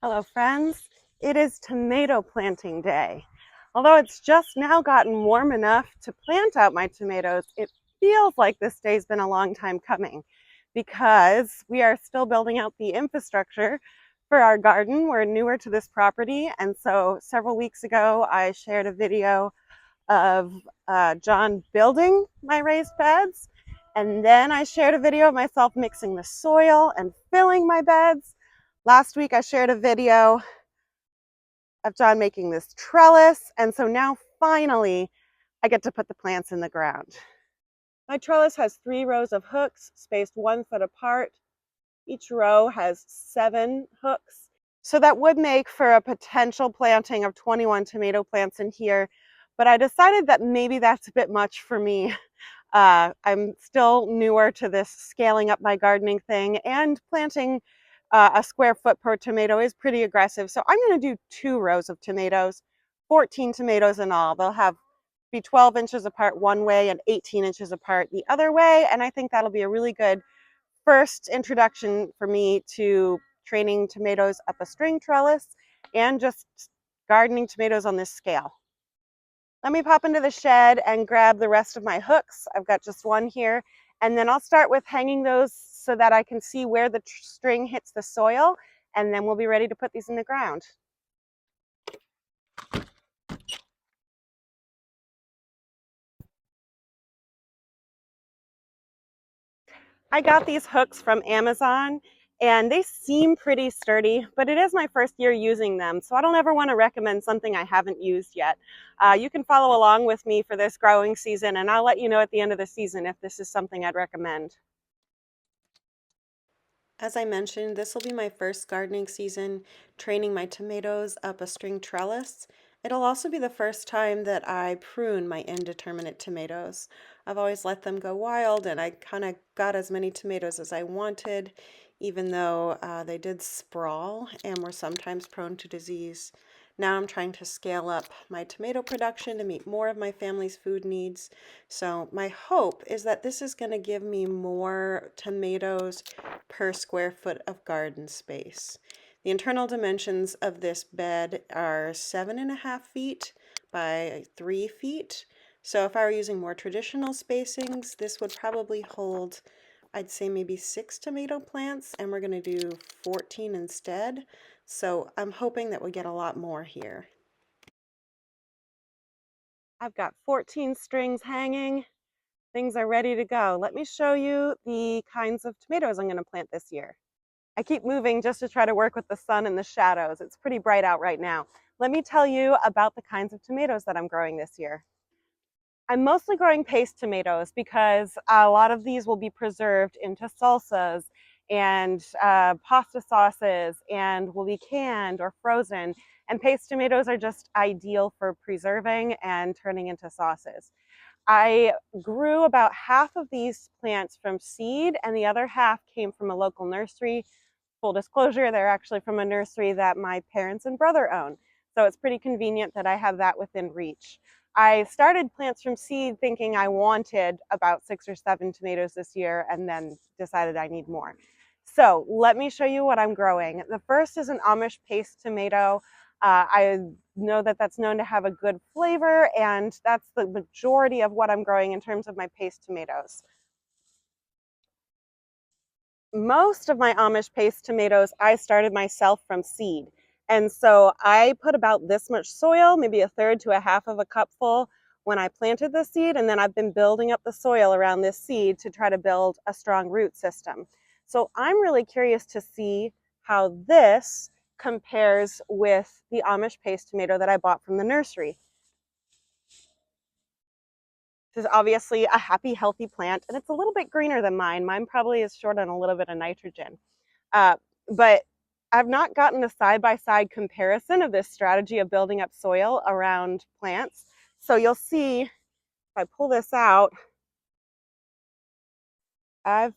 Hello friends, it is tomato planting day. Although it's just now gotten warm enough to plant out my tomatoes, it feels like this day's been a long time coming because we are still building out the infrastructure for our garden. We're newer to this property, and so several weeks ago I shared a video of John building my raised beds, and then I shared a video of myself mixing the soil and filling my beds. Last week I shared a video of John making this trellis, and so now finally I get to put the plants in the ground. My trellis has 3 rows of hooks spaced 1 foot apart. Each row has 7 hooks. So that would make for a potential planting of 21 tomato plants in here, but I decided that maybe that's a bit much for me. I'm still newer to this scaling up my gardening thing, and planting a square foot per tomato is pretty aggressive. So I'm going to do 2 rows of tomatoes, 14 tomatoes in all. They'll be 12 inches apart one way and 18 inches apart the other way. And I think that'll be a really good first introduction for me to training tomatoes up a string trellis and just gardening tomatoes on this scale. Let me pop into the shed and grab the rest of my hooks. I've got just one here, and then I'll start with hanging those so that I can see where the string hits the soil, and then we'll be ready to put these in the ground. I got these hooks from Amazon, and they seem pretty sturdy, but it is my first year using them, so I don't ever want to recommend something I haven't used yet. You can follow along with me for this growing season, and I'll let you know at the end of the season if this is something I'd recommend. As I mentioned, this will be my first gardening season training my tomatoes up a string trellis. It'll also be the first time that I prune my indeterminate tomatoes. I've always let them go wild, and I kind of got as many tomatoes as I wanted, even though they did sprawl and were sometimes prone to disease. Now I'm trying to scale up my tomato production to meet more of my family's food needs. So my hope is that this is going to give me more tomatoes per square foot of garden space. The internal dimensions of this bed are 7.5 feet by 3 feet. So if I were using more traditional spacings, this would probably hold, I'd say maybe 6 tomato plants, and we're going to do 14 instead. So I'm hoping that we get a lot more here. I've got 14 strings hanging. Things are ready to go. Let me show you the kinds of tomatoes I'm going to plant this year. I keep moving just to try to work with the sun and the shadows. It's pretty bright out right now. Let me tell you about the kinds of tomatoes that I'm growing this year. I'm mostly growing paste tomatoes because a lot of these will be preserved into salsas and pasta sauces and will be canned or frozen. And paste tomatoes are just ideal for preserving and turning into sauces. I grew about half of these plants from seed, and the other half came from a local nursery. Full disclosure, they're actually from a nursery that my parents and brother own. So it's pretty convenient that I have that within reach. I started plants from seed thinking I wanted about 6 or 7 tomatoes this year, and then decided I need more. So let me show you what I'm growing. The first is an Amish paste tomato. I know that that's known to have a good flavor, and that's the majority of what I'm growing in terms of my paste tomatoes. Most of my Amish paste tomatoes I started myself from seed. And so I put about this much soil, maybe a third to a half of a cupful when I planted the seed, and then I've been building up the soil around this seed to try to build a strong root system. So I'm really curious to see how this compares with the Amish paste tomato that I bought from the nursery. This is obviously a happy, healthy plant, and it's a little bit greener than mine. Mine probably is short on a little bit of nitrogen. But I've not gotten a side-by-side comparison of this strategy of building up soil around plants. So you'll see, if I pull this out, I've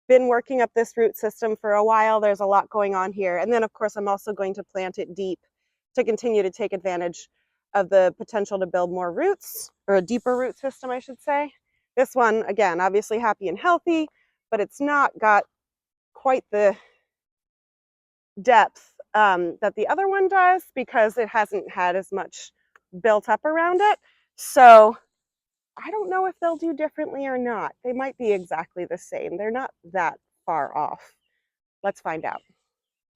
been working up this root system for a while. There's a lot going on here. And then, of course, I'm also going to plant it deep to continue to take advantage of the potential to build more roots, or a deeper root system, I should say. This one, again, obviously happy and healthy, but it's not got quite the depth that the other one does because it hasn't had as much built up around it. So I don't know if they'll do differently or not. They might be exactly the same. They're not that far off. Let's find out.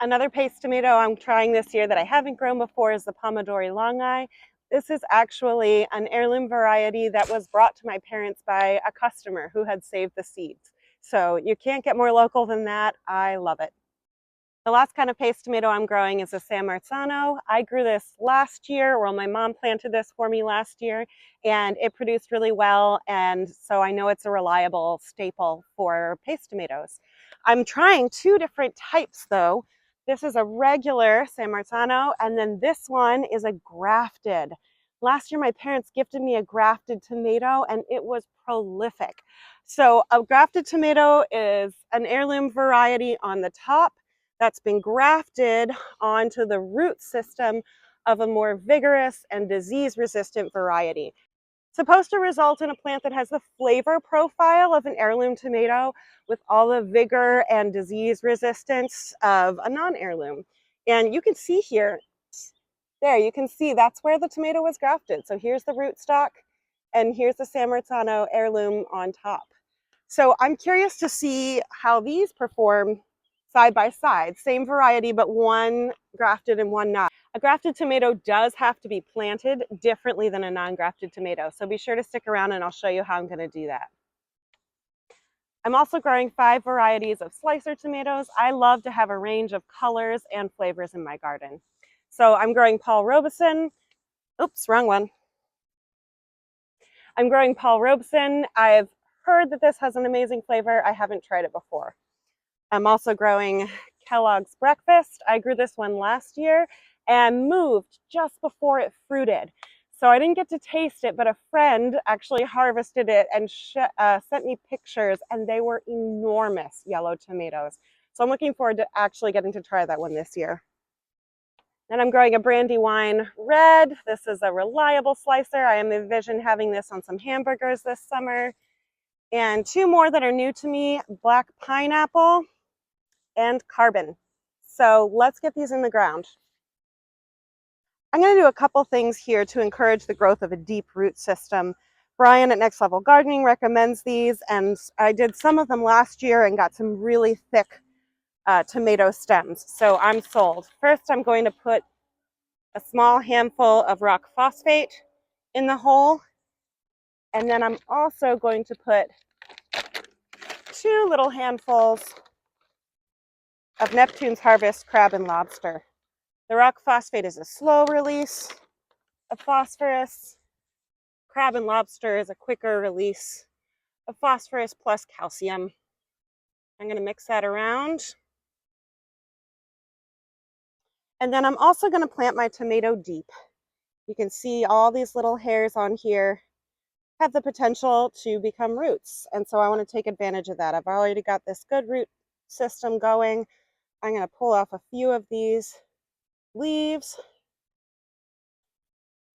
Another paste tomato I'm trying this year that I haven't grown before is the Pomodori Longeye. This is actually an heirloom variety that was brought to my parents by a customer who had saved the seeds. So you can't get more local than that. I love it. The last kind of paste tomato I'm growing is a San Marzano. I grew this last year, well, my mom planted this for me last year, and it produced really well, and so I know it's a reliable staple for paste tomatoes. I'm trying two different types though. This is a regular San Marzano, and then this one is a grafted. Last year my parents gifted me a grafted tomato, and it was prolific. So a grafted tomato is an heirloom variety on the top that's been grafted onto the root system of a more vigorous and disease-resistant variety. Supposed to result in a plant that has the flavor profile of an heirloom tomato with all the vigor and disease resistance of a non-heirloom. And you can see here, there, you can see that's where the tomato was grafted. So here's the rootstock, and here's the San Marzano heirloom on top. So I'm curious to see how these perform side by side. Same variety, but one grafted and one not. A grafted tomato does have to be planted differently than a non-grafted tomato. So be sure to stick around and I'll show you how I'm going to do that. I'm also growing 5 varieties of slicer tomatoes. I love to have a range of colors and flavors in my garden. So I'm growing Paul Robeson. Oops, wrong one. I'm growing Paul Robeson. I've heard that this has an amazing flavor. I haven't tried it before. I'm also growing Kellogg's Breakfast. I grew this one last year and moved just before it fruited. So I didn't get to taste it, but a friend actually harvested it and sent me pictures, and they were enormous yellow tomatoes. So I'm looking forward to actually getting to try that one this year. Then I'm growing a Brandywine Red. This is a reliable slicer. I envision having this on some hamburgers this summer. And 2 more that are new to me, Black Pineapple and Carbon. So let's get these in the ground. I'm going to do a couple things here to encourage the growth of a deep root system. Brian at Next Level Gardening recommends these, and I did some of them last year and got some really thick tomato stems. So I'm sold. First, I'm going to put a small handful of rock phosphate in the hole, and then I'm also going to put 2 little handfuls of Neptune's Harvest crab and lobster. The rock phosphate is a slow release of phosphorus. Crab and lobster is a quicker release of phosphorus plus calcium. I'm going to mix that around. And then I'm also going to plant my tomato deep. You can see all these little hairs on here have the potential to become roots. And so I want to take advantage of that. I've already got this good root system going. I'm going to pull off a few of these leaves.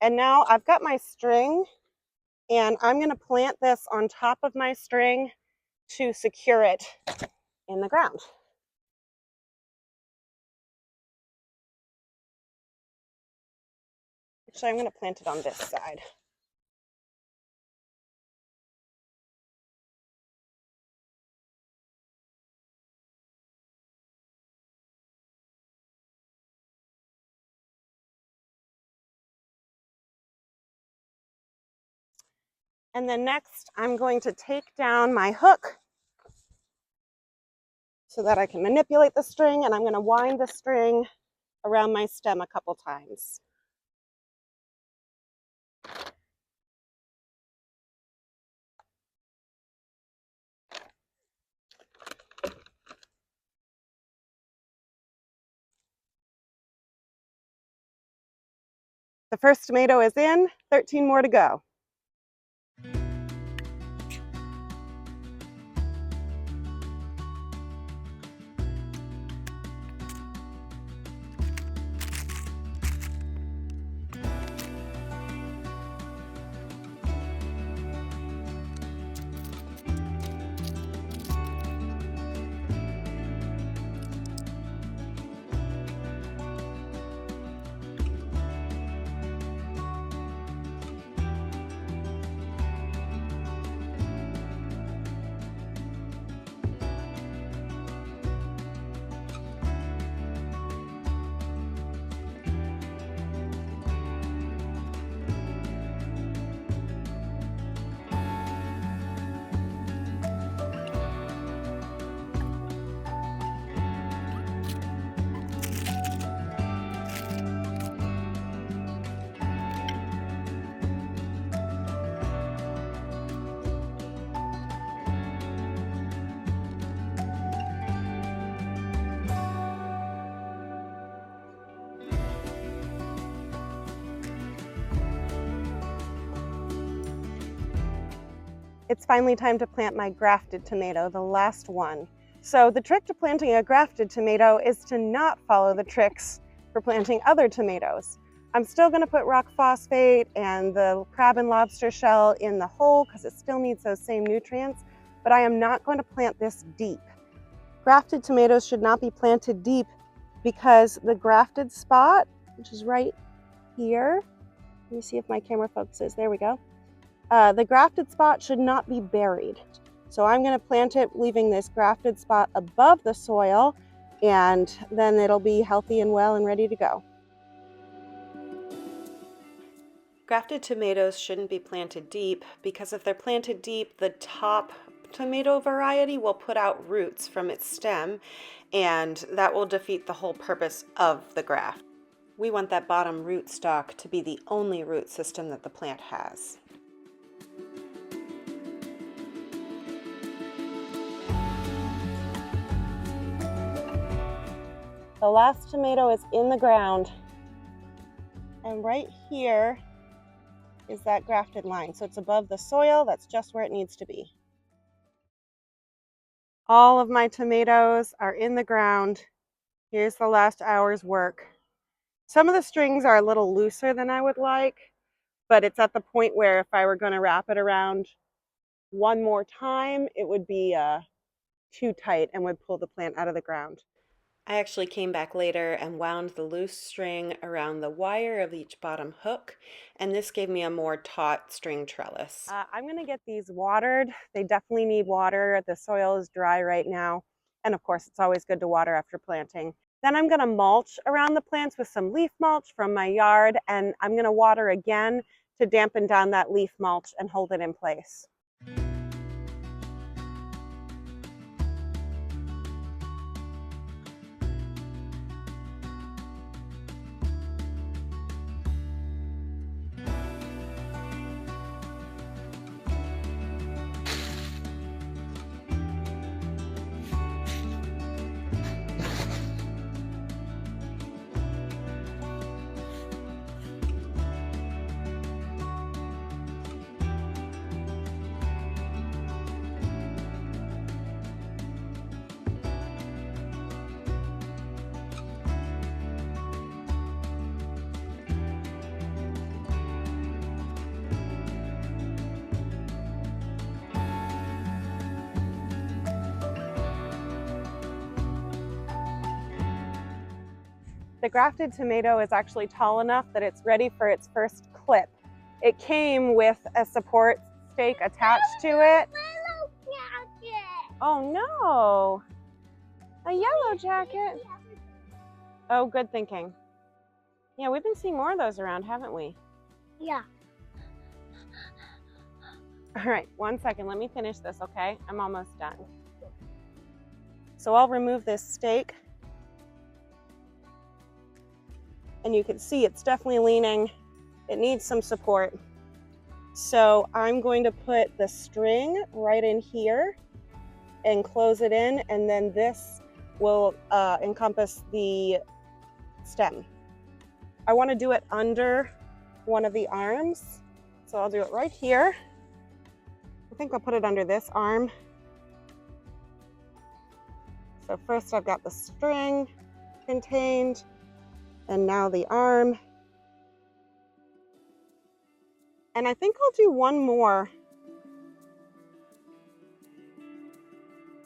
And now I've got my string, and I'm going to plant this on top of my string to secure it in the ground. Actually, I'm going to plant it on this side. And then next, I'm going to take down my hook so that I can manipulate the string, and I'm going to wind the string around my stem a couple times. The first tomato is in, 13 more to go. It's finally time to plant my grafted tomato, the last one. So the trick to planting a grafted tomato is to not follow the tricks for planting other tomatoes. I'm still going to put rock phosphate and the crab and lobster shell in the hole because it still needs those same nutrients, but I am not going to plant this deep. Grafted tomatoes should not be planted deep because the grafted spot, which is right here, let me see if my camera focuses, there we go. The grafted spot should not be buried. So I'm going to plant it leaving this grafted spot above the soil, and then it'll be healthy and well and ready to go. Grafted tomatoes shouldn't be planted deep because if they're planted deep, the top tomato variety will put out roots from its stem, and that will defeat the whole purpose of the graft. We want that bottom root stalk to be the only root system that the plant has. The last tomato is in the ground, and right here is that grafted line. So it's above the soil, that's just where it needs to be. All of my tomatoes are in the ground. Here's the last hour's work. Some of the strings are a little looser than I would like, but it's at the point where if I were going to wrap it around one more time, it would be too tight and would pull the plant out of the ground. I actually came back later and wound the loose string around the wire of each bottom hook, and this gave me a more taut string trellis. I'm going to get these watered. They definitely need water. The soil is dry right now, and of course it's always good to water after planting. Then I'm going to mulch around the plants with some leaf mulch from my yard, and I'm going to water again to dampen down that leaf mulch and hold it in place. The grafted tomato is actually tall enough that it's ready for its first clip. It came with a support stake attached to it. Oh no, a yellow jacket. Oh, good thinking. Yeah, we've been seeing more of those around, haven't we? Yeah. All right, 1 second, let me finish this, okay? I'm almost done. So I'll remove this stake. And you can see it's definitely leaning. It needs some support. So I'm going to put the string right in here and close it in, and then this will encompass the stem. I want to do it under one of the arms, so I'll do it right here. I think I'll put it under this arm. So first I've got the string contained, and now the arm. And I think I'll do one more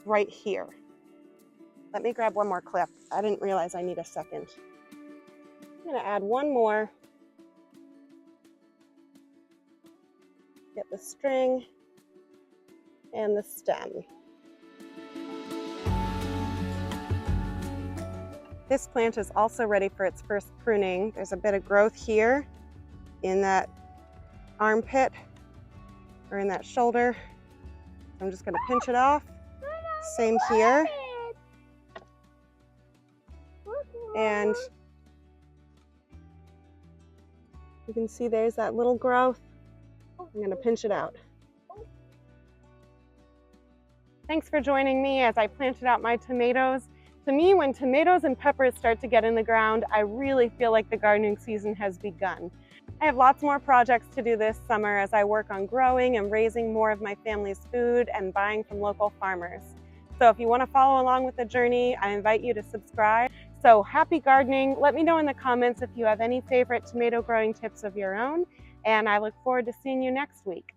right here. Let me grab one more clip. I didn't realize I need a second. I'm gonna add one more. Get the string and the stem. This plant is also ready for its first pruning. There's a bit of growth here in that armpit or in that shoulder. I'm just going to pinch it off. Same here. And you can see there's that little growth. I'm going to pinch it out. Thanks for joining me as I planted out my tomatoes. To me, when tomatoes and peppers start to get in the ground, I really feel like the gardening season has begun. I have lots more projects to do this summer as I work on growing and raising more of my family's food and buying from local farmers. So if you want to follow along with the journey, I invite you to subscribe. So happy gardening. Let me know in the comments if you have any favorite tomato growing tips of your own, and I look forward to seeing you next week.